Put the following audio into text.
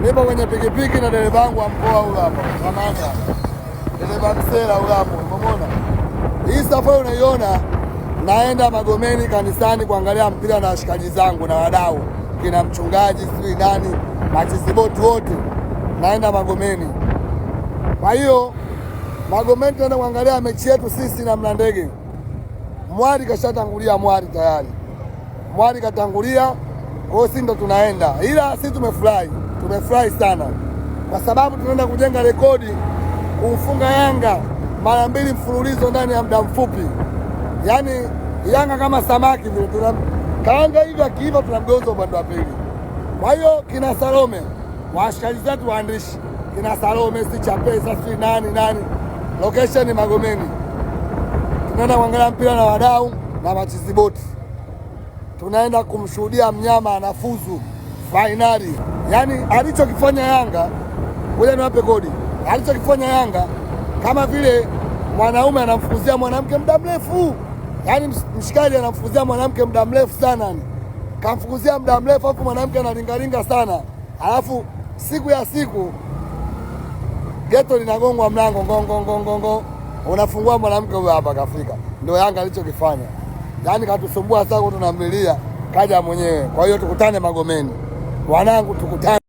nipo kwenye pikipiki na dereva wangu wa mkoa ule hapo. Kamanda. Dereva msela ule hapo. Umeona? Hii safari unaiona naenda Magomeni kanisani kuangalia mpira na washikaji zangu na wadau. Kina mchungaji, sijui nani, machisiboti wote. Naenda Magomeni. Kwa hiyo Magomeni tunaenda kuangalia mechi yetu sisi na Mlandege. Mwari kashatangulia tayari. Mwari katangulia, kwa hiyo sisi ndo tunaenda. Ila sisi tumefurahi sana. Kwa sababu tunaenda kujenga rekodi kufunga Yanga mara 2 mfululizo ndani ya muda mfupi. Yaani Yanga kama samaki vile tunakaanga hivi, akiiva tunamgeuza upande wa pili. Kwa hiyo kina Salome, washikaji zetu waandishi, kina Salome, si Chapesa, si nani. Location ni Magomeni. Tunaenda kuangalia mpira na wadau na machisiboti. Tunaenda kumshuhudia mnyama anafuzu fainali. Yaani alichokifanya Yanga, ngoja niwape kodi. Alichokifanya Yanga kama vile mwanaume anamfukuzia mwanamke muda mrefu. Yaani mshikaji anamfukuzia mwanamke muda mrefu sana. Kamfukuzia muda mrefu hapo, mwanamke analingalinga sana. Alafu siku ya siku geto linagongwa mlango ngongo. Unafungua mwanamke huyo hapa kafika. Ndio Yanga alichokifanya. Yaani katusumbua sana, tunamlilia kaja mwenyewe. Kwa hiyo tukutane Magomeni. Wanangu tukutane.